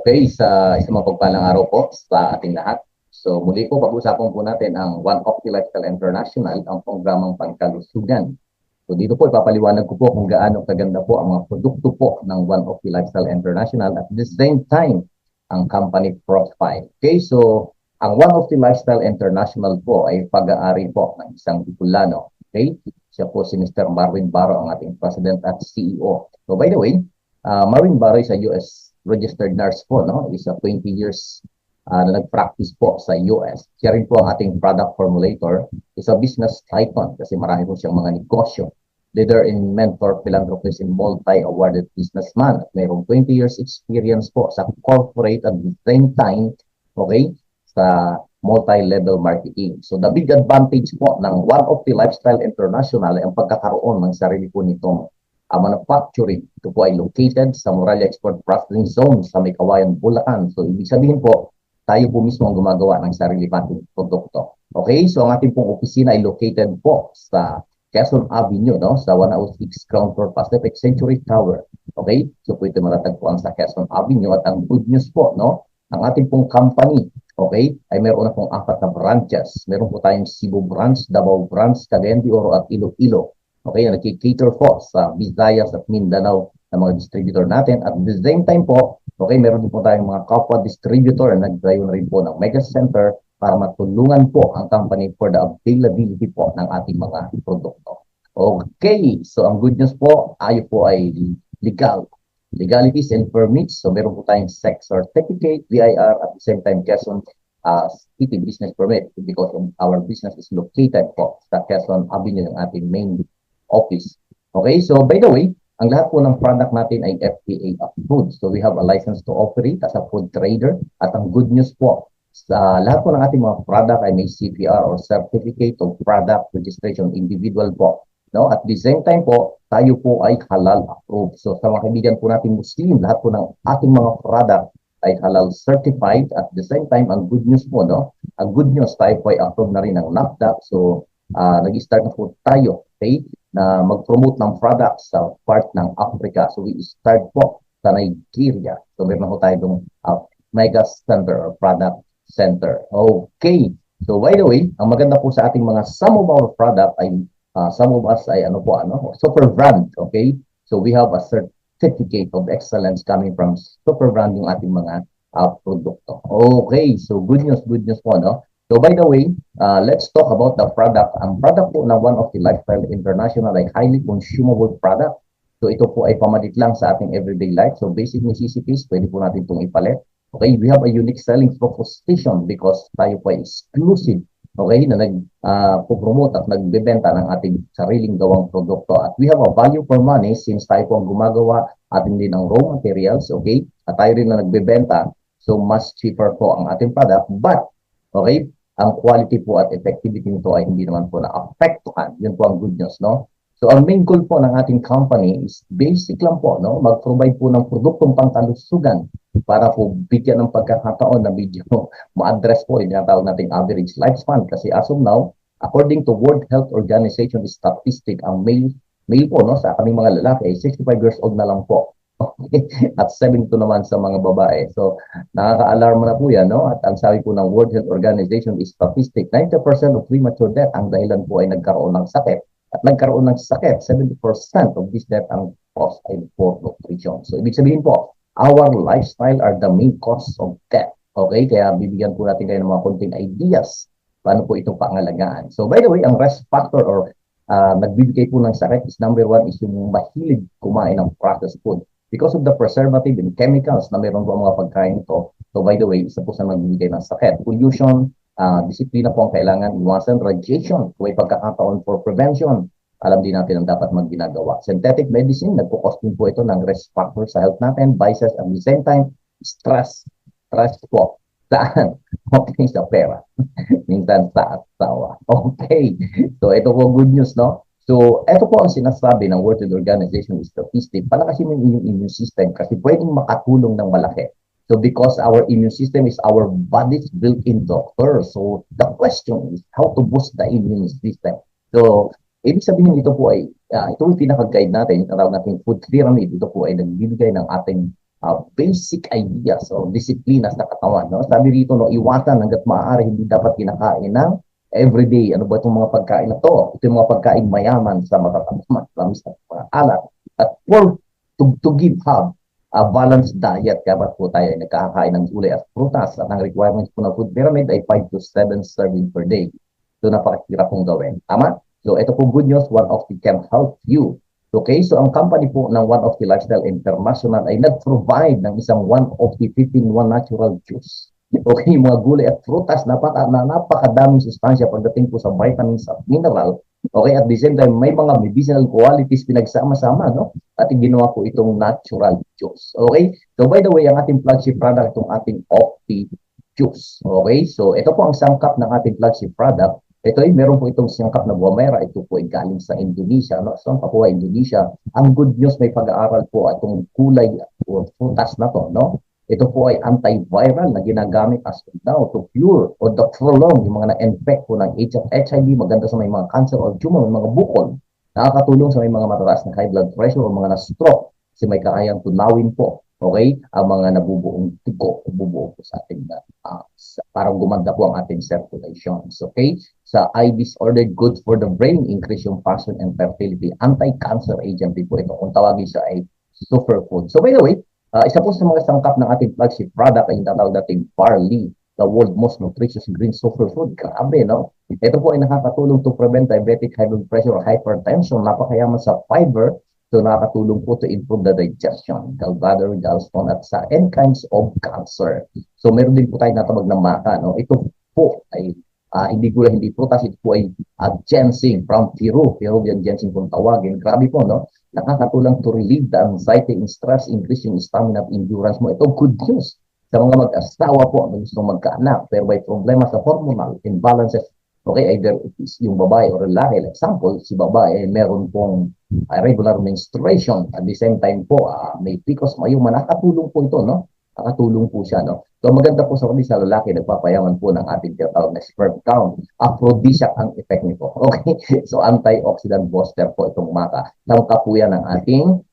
Okay, sa isang mapagpalang araw po sa ating lahat. So muli po pag-usapan po natin ang One Opti Lifestyle International, ang programang pangkalusugan. So dito po ipapaliwanag ko po kung gaano kaganda po ang mga produkto po ng One Opti Lifestyle International at the same time ang company profile. Okay, so ang One Opti Lifestyle International po ay pag-aari po ng isang Bicolano. Okay, siya po si Mr. Marvin Barro, ang ating President at CEO. So by the way, Marvin Barro is a US registered nurse po, no? Isa 20 years na nag-practice po sa US. Siya rin po ang ating product formulator. Isa business tycoon kasi marami po siyang mga negosyo. Leader in mentor, philanthropist, and multi-awarded businessman. At mayroong 20 years experience po sa corporate at the same time, okay, sa multi-level marketing. So the big advantage po ng One Opti Lifestyle International ay ang pagkakaroon ng sarili po nitong manufacturing. Ito po ay located sa Moralia Export Processing Zone sa May Kawayan, Bulacan. So, ibig sabihin po, tayo po mismo ang gumagawa ng sarili nating produkto. Okay? So, ang ating pong opisina ay located po sa Quezon Avenue, no? Sa 106 Ground Floor Pacific Century Tower. Okay? So, po ito matatagpuan sa Quezon Avenue. At ang good news po, no? Ang ating pong company, okay, ay meron na pong 4 na branches. Meron po tayong Cebu branch, Davao branch, Cagayan de Oro at Iloilo. Okay, nagki-cater po sa Visayas at Mindanao ng mga distributor natin. At at the same time po, okay, meron din po tayong mga kapwa distributor na nagdayo na rin po ng Mega Center para matulungan po ang company for the availability po ng ating mga produkto. Okay, so ang good news po, tayo po ay legal. Legalities and permits. So meron po tayong SEC certificate, VIR, at the same time Quezon City Business Permit because our business is located po sa Quezon Avenue, yung ating main office. Okay, so by the way, ang lahat po ng product natin ay FDA approved. So we have a license to operate as a food trader. At ang good news po, sa lahat po ng ating mga product ay may CPR or Certificate of Product Registration individual po. No? At the same time po, tayo po ay halal approved. So sa mga kaibigan po natin Muslim, lahat po ng ating mga product ay halal certified. At the same time, ang good news po, no? Ang good news, tayo po ay approved na rin ng NAFDAC. So nag-start na po tayo, okay, na mag-promote ng products sa part ng Africa. So we start po sa Nigeria. So meron po tayo itong Mega Center or Product Center. Okay. So by the way, ang maganda po sa ating mga some of our product ay some of us ay super brand. Okay. So we have a certificate of excellence coming from super brand yung ating mga produkto. Okay. So good news po, no? So by the way, let's talk about the product. Ang product po na One Opti Lifestyle International ay highly consumable product. So ito po ay pamalit lang sa ating everyday life. So basic necessities, pwede po natin itong ipalit. Okay, we have a unique selling proposition because tayo po ay exclusive. Okay, na nag-promote at nagbebenta ng ating sariling gawang produkto. At we have a value for money since tayo po ang gumagawa atin din ng raw materials. Okay, at tayo rin na nagbebenta. So much cheaper po ang ating product. But okay, ang quality po at effectivity nito ay hindi naman po na-apektuhan. Yun po ang good news, no? So, ang main goal po ng ating company is basic lang po, no? Mag-provide po ng produktong pangkalusugan para po bigyan ng pagkakataon na medyo ma-address po yung tinatawag nating average lifespan. Kasi as of now, according to World Health Organization statistic, ang male po, no, sa kaming mga lalaki ay 65 years old na lang po. At 72 naman sa mga babae. So, nakaka-alarm na po yan, no? At ang sabi po ng World Health Organization is statistic, 90% of premature death, ang dahilan po ay nagkaroon ng sakit. At nagkaroon ng sakit, 70% of this death ang cause ay poor nutrition. So, ibig sabihin po, our lifestyle are the main cause of death. Okay? Kaya bibigyan po natin kayo ng mga konting ideas paano po itong pangalagaan. So, by the way, ang risk factor or nagbibigay po ng sakit is number 1 is yung mahilig kumain ng processed food. Because of the preservative and chemicals na meron po mga pagkain ito. So by the way, isa po sa nagbibigay ng sakit. Pollution, disiplina po ang kailangan iwasan. Radiation, kung may pagkakataon for prevention. Alam din natin ang dapat magginagawa. Synthetic medicine, nagpo-cause din po ito ng risk factor sa health natin. Vices at the same time, stress. Stress po. Saan? Okay, sa pera. Minsan sa asawa. Okay. So ito po good news, no? So, ito po ang sinasabi ng World Health Organization statistic. Palakasin mo yung immune system kasi pwedeng makatulong ng malaki. So, because our immune system is our body's built-in doctor. So, the question is how to boost the immune system. So, ibig sabihin ito po ay, ito yung pinaka-guide natin, yung tawag natin food pyramid. Ito po ay nagbibigay ng ating basic ideas o disiplina sa katawan. No? Sabi rito, no, iwasan hanggat maaari, hindi dapat kinakain ng everyday. Ano ba itong mga pagkain na to? Ito yung mga pagkain mayaman sa matatamis, tamis at mga alat. At to give have a balanced diet, kaya ba't po tayo ay nagkakain ng gulay at prutas at ang requirements po ng food pyramid ay 5 to 7 serving per day. So napakahirap pong gawin. Tama? So ito po good news, one of the can help you. Okay, so ang company po ng One of the Lifestyle International ay nag-provide ng isang one of the 15-1 natural juice. Okay, mga gulay at prutas, napakadaming sustansya pagdating po sa vitamins at mineral. Okay, at the same time, may mga medicinal qualities pinagsama-sama, no? At ginawa po itong natural juice. Okay, so by the way, ang ating flagship product, itong ating Opti Juice. Okay, so ito po ang sangkap ng ating flagship product. Ito ay meron po itong sangkap na guamera. Ito po ay galing sa Indonesia. No? So, ang Papua, Indonesia. Ang good news, may pag-aaral po itong kulay o prutas na to. No? Ito po ay antiviral na ginagamit as of now to cure o to prolong yung mga na-infect po ng HIV. Maganda sa may mga cancer o tumor, mga bukol. Nakakatulong sa may mga matataas na high blood pressure o mga na-stroke. Kasi may kakayang tunawin po. Okay? Ang mga nabubuong tigo o bubuo po sa ating parang gumanda po ang ating circulations. Okay? Sa eye disorder, good for the brain, increase yung passion and fertility. Anti-cancer agent din po ito. Kung tawagin siya ay superfood. So by the way, isa po sa mga sangkap ng ating flagship product ay yung tatawag nating barley, the world most nutritious green superfood. Grabe, no? Ito po ay nakakatulong to prevent diabetic, high blood pressure, or hypertension. Napakayaman sa fiber. So nakakatulong po to improve the digestion, gallbladder, gallstone, at sa any kinds of cancer. So meron din po tayo natabag ng maka. No? Ito po ay hindi gula, hindi prutas. Ito po ay ginseng from Peru. Peruvian ginseng kung tawagin. Grabe po, no? Nakakatulong to relieve the anxiety and stress, increasing stamina at endurance mo. Ito good news sa mga mag-asawa po na gustong magkaanak pero may problema sa hormonal imbalances. Okay, either it is yung babae or lalaki. Like example, si babae meron pong regular menstruation. At the same time po, may PCOS, mayuma. Nakatulong po ito, no? Nakatulong po siya, no? So maganda po sa lalaki, nagpapayaman po ng ating tinatawag na sperm count. Aphrodisiac ang effect nito. Okay? So antioxidant booster po itong maka. Tangka po yan ng ating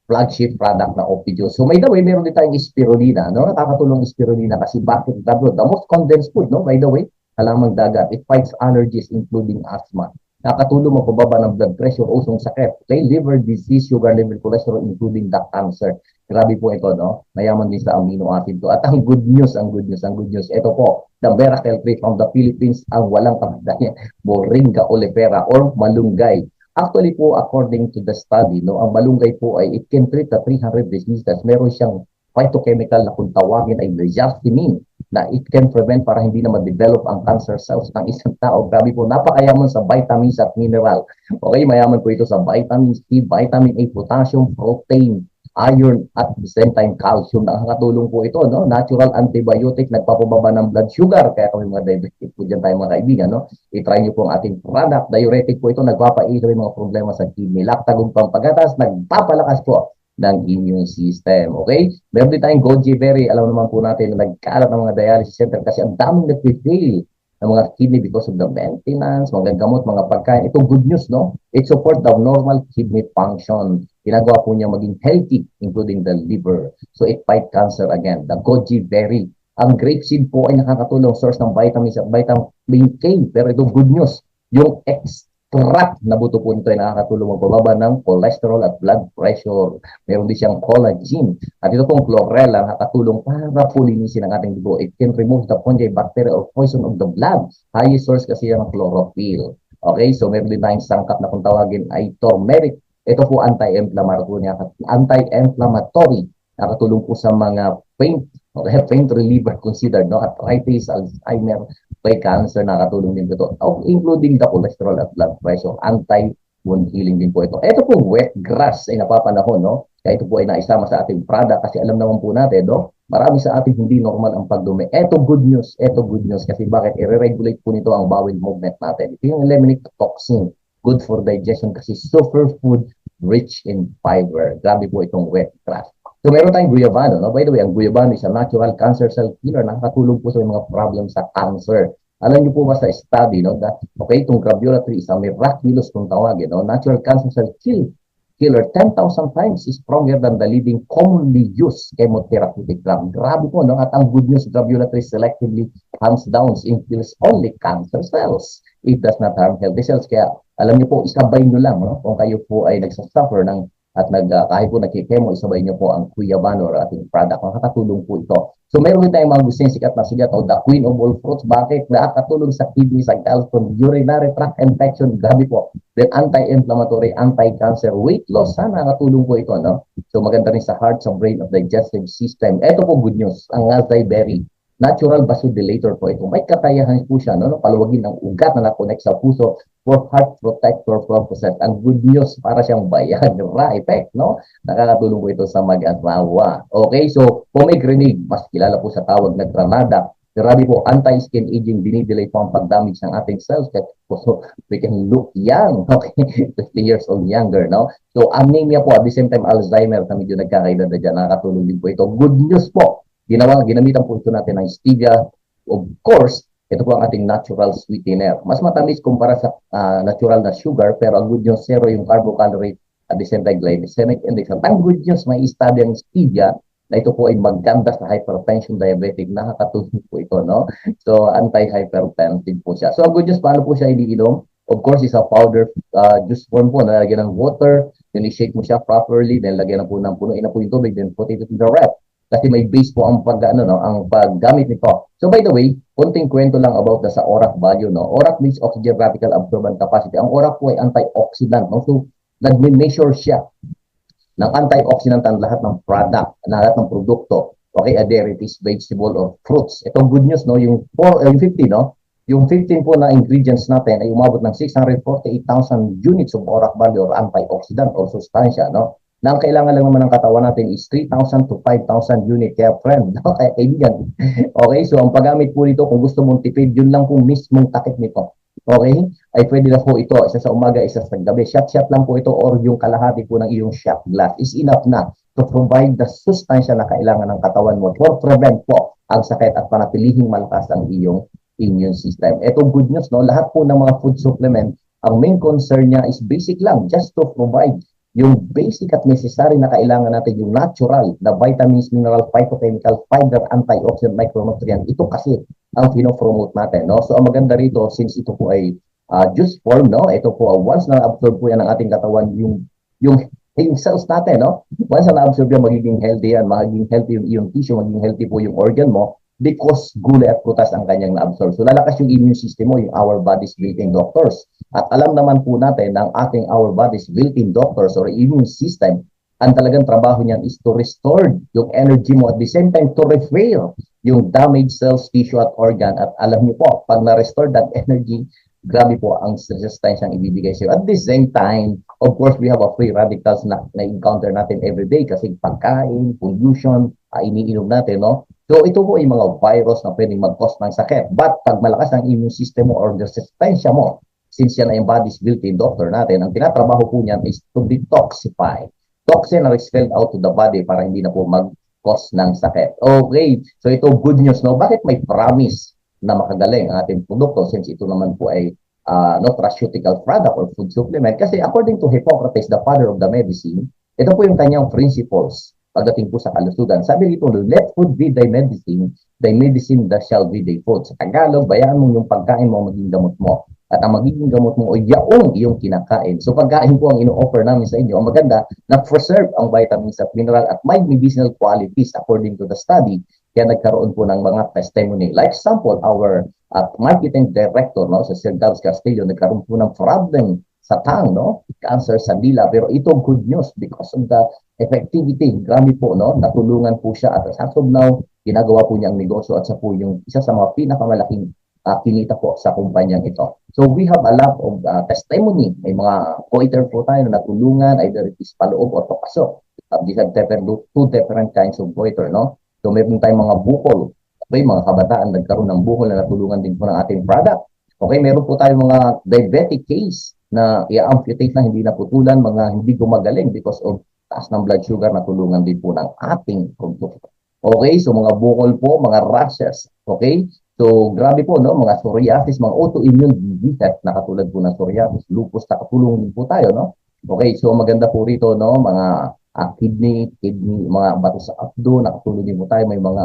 flagship product na Opti-Juice. So may the way, meron din tayong spirulina, no? Nakakatulong spirulina kasi bakit the most condensed food, no? By the way, halamang dagat. It fights allergies including asthma. Nakatulong magpababa ng blood pressure, usong sakit, okay? Liver disease, sugar level, cholesterol, including the cancer. Grabe po ito, no? Mayaman din sa amino acid to. At ang good news, ito po, the miracle tree from the Philippines, ang walang kamadayan, Moringa oleifera or malunggay. Actually po, according to the study, no, ang malunggay po ay it can treat the 300 diseases. Meron siyang phytochemical na kung tawagin ay jasmine na it can prevent para hindi na ma-develop ang cancer cells ng isang tao. Grabe po, napakayaman sa vitamins at mineral. Okay, mayaman po ito sa vitamin C, vitamin A, potassium, protein, iron, at the same time calcium. Nakakatulong po ito, no? Natural antibiotic, nagpapababa ng blood sugar. Kaya kami mga diabetic po dyan tayo mga kaibigan, no? I-try nyo po ang ating product. Diuretic po ito, nagpapaiso yung mga problema sa kidney. Lactagong pampagatas, nagpapalakas po ng immune system. Okay? Meron din tayong goji berry. Alam naman po natin na nagkalat ng mga dialysis center kasi ang daming nag-fail ng mga kidney because of the maintenance, mga gamot, mga pagkain. Ito good news, no? It support the normal kidney function. Ginagawa po niya maging healthy, including the liver. So it fight cancer again. The goji berry. Ang grapeseed po ay nakakatulong source ng vitamins at vitamin K. Pero ito good news. Yung extract na buto po nito ay nakakatulong magbababa ng cholesterol at blood pressure. Meron din siyang collagen. At ito pong chlorella nakakatulong para po linisin ang ating dugo. It can remove the fungi, bacteria, or poison of the blood. Highest source kasi yan ng chlorophyll. Okay, so meron din tayong sangkap na kung tawagin ay turmeric. Ito po anti-inflammatory. Nakatulong po sa mga pain, okay, pain reliever considered, no? Arthritis, Alzheimer, may cancer, nakatulong din ito. Including the cholesterol at blood pressure, anti-wound healing din po ito. Ito po wet grass ay napapanahon, no? Kaya ito po ay naisama sa ating product kasi alam naman po natin, no? Marami sa ating hindi normal ang pagdumi. Ito good news kasi bakit? I-regulate po nito ang bowel movement natin. Ito yung eliminate toxin. Good for digestion kasi superfood rich in fiber. Grabe po itong wet grass. So meron tayong guyabano. No? By the way, ang guyabano is a natural cancer cell killer. Nakakatulong po sa mga problem sa cancer. Alam niyo po ba sa study, no, that, okay, itong graviola tree is a miraculous kung tawagin, no? Natural cancer cell kill killer 10,000 times is stronger than the leading commonly used chemotherapeutic drug. Grabe po, no? At ang good news, Graviolatry selectively hands down kills only cancer cells. It does not harm healthy cells. Kaya alam niyo po, isabay niyo lang, no? Kung kayo po ay nagsasuffer ng at kahit po nagkikemo, isabay niyo po ang Cuyabano or ating product. Makakatulong po ito. So meron tayong mga gustong sikat na sigat o the queen of all fruits. Bakit? Nakakatulong sa kidney, sa gallstone, urinary tract infection. Grabe po. Then anti-inflammatory, anti-cancer, weight loss. Sana nakatulong po ito, no? So maganda rin sa heart, sa brain, of digestive system. Ito po good news. Ang acai berry. Natural vasodilator po ito. May kakayahan po siya, no? Palawagin ang ugat na nakonect sa puso for heart protector purposes. Ang good news, para siyang Viagra effect, no? Nakakatulong po ito sa mag-asawa. Okay, so pomegranate, mas kilala po sa tawag na granada. Grabe po, anti-skin aging, dinidelay po ang pag-damage ng ating cells. So, we can look young, okay? 50 years old younger, no? So, anemia po, at the same time, Alzheimer, na medyo nagkakaedad na dyan, nakakatulong din po ito. Good news po, ginamitan po ito natin ng stevia. Of course, ito po ang ating natural sweetener. Mas matamis kumpara sa natural na sugar, pero ang good news, zero yung carbo-calorie at the same time glycemic index. Ang good news, may study ang stevia na ito po ay maganda sa hypertension, diabetic. Nakakatulong po ito, no? So, anti-hypertensive po siya. So, ang good news, paano po siya iniinom? Of course, is a powder juice form po. Nalagyan ng water, then i-shake mo siya properly, then lagyan na po ng punuin na po yung tubig, then put it in the ref. Kasi may base po ang ang paggamit nito. So by the way, konting kwento lang about sa ORAC value, no. ORAC means oxygen radical absorbent capacity. Ang ORAC po ay antioxidant, no. So nagme-measure siya ng antioxidant ang lahat ng product, lahat ng produkto. Okay, derivatives, vegetable or fruits. Itong good news, no, yung 50, no. Yung 15 po na ingredients natin ay umabot ng 648,000 units of ORAC value or antioxidant or sustansya, no. Na ang kailangan lang naman ng katawan natin is 3,000 to 5,000 unit. Kaya friend, no? Kaya kaibigan. Okay, so ang paggamit po nito, kung gusto mong tipid, yun lang po mismong takip nito. Okay, ay pwede na po ito, isa sa umaga, isa sa gabi. Shot lang po ito or yung kalahati po ng iyong shot glass is enough na to provide the sustansya na kailangan ng katawan mo for prevent po ang sakit at panatilihing malakas ang iyong immune system. Ito good news, no? Lahat po ng mga food supplement, ang main concern niya is basic lang, just to provide yung basic at necessary na kailangan natin, yung natural na vitamins, mineral, phytochemical, fiber, antioxidant, micronutrient. Ito kasi ang pinopromote natin, no? So ang maganda rito, since ito po ay juice form, no? Ito po, once na absorb po yan ng ating katawan, yung cells natin, no? Once na absorb yan, magiging healthy yan, magiging healthy yung tissue, magiging healthy po yung organ mo, because gulay at prutas ang kanyang na-absorb. So lalakas yung immune system mo, yung our body's built-in doctors. At alam naman po natin ng ating our body's built-in doctors or immune system, ang talagang trabaho niyan is to restore yung energy mo at the same time to repair yung damaged cells, tissue at organ. At alam niyo po, pag na-restore that energy, grabe po ang resistance ang ibibigay sa'yo. At the same time, of course, we have a free radicals na encounter natin every day kasi pagkain, pollution, iniinom natin, no? So ito po ay mga virus na pwedeng mag-cause ng sakit. But pag malakas ang immune system mo or resistensya mo, since yan ay body's built-in doctor natin, ang tinatrabaho po niyan is to detoxify. Toxin are expelled out to the body para hindi na po mag-cause ng sakit. Okay, so ito good news, no? Bakit may promise na makagaling ang ating produkto since ito naman po ay nutraceutical product or food supplement? Kasi according to Hippocrates, the father of the medicine, ito po yung kanyang principles pagdating po sa kalusugan. Sabi rito, let food be thy medicine that shall be thy food. Sa Tagalog, bayaan mo yung pagkain mo maging gamot mo. At ang magiging gamot mo o yaong iyong kinakain. So pagkain po ang ino-offer namin sa inyo. Ang maganda, na-preserve ang vitamins at mineral at may medicinal qualities according to the study. Kaya nagkaroon po ng mga testimony. Like example, our marketing director, no, sa Sir Gabs Castillo, nagkaroon po ng problem sa tongue, no? Cancer sa dila. Pero ito good news because of the effectivity. Grabe po, no? Natulungan po siya at as of now, ginagawa po niya ang negosyo at sa po yung isa sa mga pinakamalaking kinita po sa kumpanyang ito. So we have a lot of testimony. May mga pointer po tayo na natulungan, either it is paloob o papasok. These are two different kinds of pointer, no? So meron tayong mga bukol. Okay, mga kabataan nagkaroon ng bukol na natulungan din po ng ating product. Okay, meron po tayong mga diabetic case na i-amputate na hindi naputulan, mga hindi gumagaling because of taas ng blood sugar, natulungan din po ng ating produkto. Okay, so mga bukol po, mga rashes. Okay, so grabe po, no? Mga psoriasis, mga autoimmune diseases na katulad po ng psoriasis, lupus, nakatulong din po tayo, no? Okay, so maganda po rito, no, mga kidney, mga bato sa abdo, nakatulog din po tayo, may mga,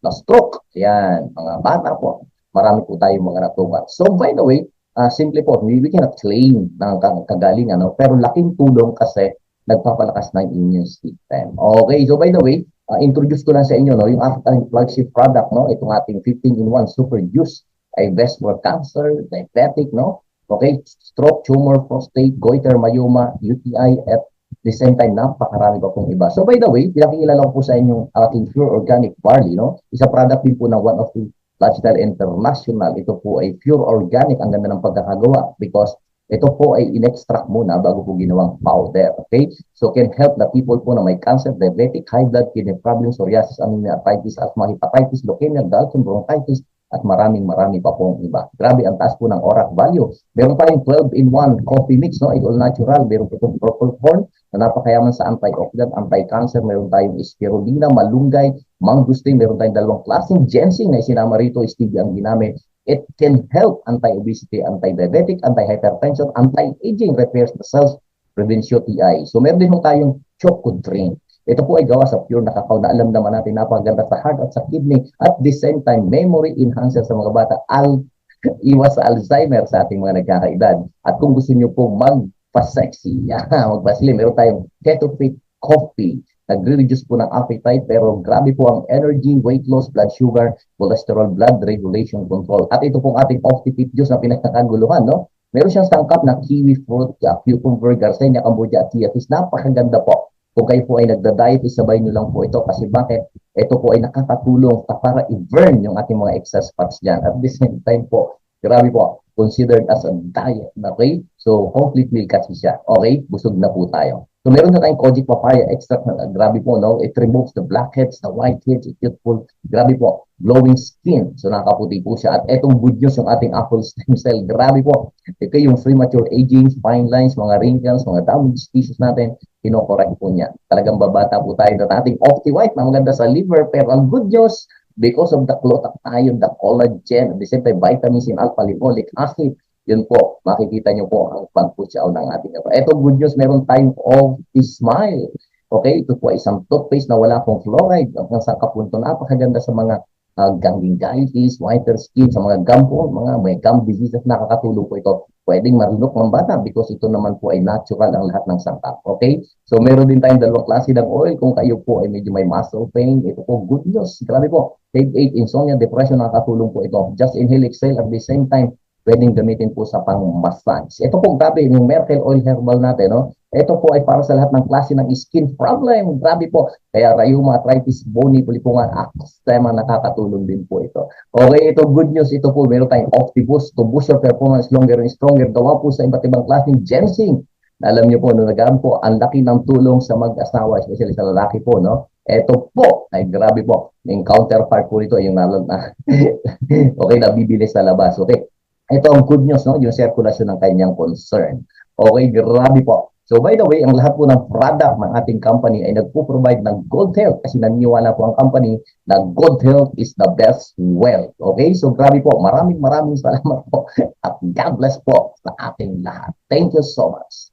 na-stroke, yan, mga bata po, marami po tayong mga natukan. So, by the way, simple po, we cannot claim ng kagalingan, no, pero laking tulong kasi nagpapalakas ng immune system. Okay, so by the way, introduce ko lang sa inyo, no, yung ating flagship product, no, itong ating 15-in-1 Super Juice, ay best for cancer, diabetic, no, okay, stroke, tumor, prostate, goiter, myoma, UTI, at the same time, napakarami pa pong iba. So by the way, pinakilala ko po sa inyong ating pure organic barley, no? Isa product din po ng one of the Lifestyle International. Ito po ay pure organic. Ang ganda ng pagkakagawa because ito po ay in-extract muna bago po ginawang powder. Okay? So can help the people po na may cancer, diabetic, high blood, kidney problems, psoriasis, arthritis, asthma, hepatitis, leukemia, Dalton, bronchitis, at marami pa pong iba. Grabe, ang taas po ng ORAC value. Meron pa rin 12-in-1 coffee mix, no? It's all natural. Meron po itong purple corn na napakayaman sa anti-oxidant, anti-cancer. Meron tayong spirulina, malunggay, mangustin. Meron tayong dalawang klaseng ginseng na isinama rito, stevia ang ginamit. It can help anti-obesity, anti-diabetic, anti-hypertension, anti-aging, repairs the cells, prevents UTI. So meron din tayong choco drink. Ito po ay gawa sa pure na kakao na alam naman natin napaganda sa heart at sa kidney. At the same time, memory enhancer sa mga bata. Iwas sa Alzheimer sa ating mga nagkakaedad. At kung gusto nyo po magpa-sexy, magpa-slim, meron tayong keto fit coffee. Nagre-reduce po ng appetite pero grabe po ang energy, weight loss, blood sugar, cholesterol, blood regulation control. At ito pong ating Optifit juice na pinakakaguluhan, no? Meron siyang sangkap na kiwi fruit, cucumber, garcinia, cambodia at chia seeds. Napakaganda po. Kung kayo po ay nagda-diet, isabay nyo lang po ito kasi bakit? Ito po ay nakakatulong para i-burn yung ating mga excess fats dyan. At the same time po, grabe po, considered as a diet. Okay? So, complete meal kasi siya. Okay? Busog na po tayo. So, meron na tayong Kojic Papaya extract na grabe po, no? It removes the blackheads, the whiteheads, it's youthful. Grabe po, glowing skin. So, nakaputi po siya. At etong good news, yung ating apple stem cell. Grabe po. Ito yung premature aging, fine lines, mga wrinkles, mga damaged tissues natin kinokorek po niya. Talagang babata po tayo na ating Opti-White na maganda sa liver. Pero ang good news, because of the glutathione, the collagen, at the same time, vitamins in alpha lipolic acid, yun po, makikita nyo po ang pagputsaw ng ating ito. Ito, good news, meron tayong Opti-Smile. Okay, ito po isang toothpaste na wala pong fluoride. Ang sa kapunto, napakaganda sa mga ganglionitis, whiter skin, sa mga gum po, mga may gum diseases, nakakatulong po ito. Pwedeng marunok ng bata because ito naman po ay natural ang lahat ng sangkap. Okay? So, meron din tayong dalawang klase ng oil. Kung kayo po ay medyo may muscle pain, ito po, good news. Grabe po. Headache, insomnia, depression, nakakatulong po ito. Just inhale, exhale at the same time, pwedeng gamitin po sa pang-massage. Ito po, grabe, yung Merkel Oil Herbal natin, no? Ito po ay para sa lahat ng klase ng skin problem. Grabe po. Kaya rheuma, arthritis, bony, pulipungan, eczema, nakakatulong din po ito. Okay, ito good news. Ito po, meron tayong Optiboost to boost your performance longer and stronger. Gawa po sa iba't ibang klaseng ginseng. Alam niyo po, no, nagaan po, ang laki ng tulong sa mag-asawa, especially sa lalaki po, no? Ito po, ay grabe po. Yung counterpart po ito, yung okay, nabibili sa labas. Okay. Ito ang good news, no? Yung circulation ng kanyang concern. Okay, grabe po. So by the way, ang lahat po ng product ng ating company ay nagpo-provide ng good health kasi naniniwala po ang company na good health is the best wealth. Okay? So grabe po. Maraming salamat po. At God bless po sa ating lahat. Thank you so much.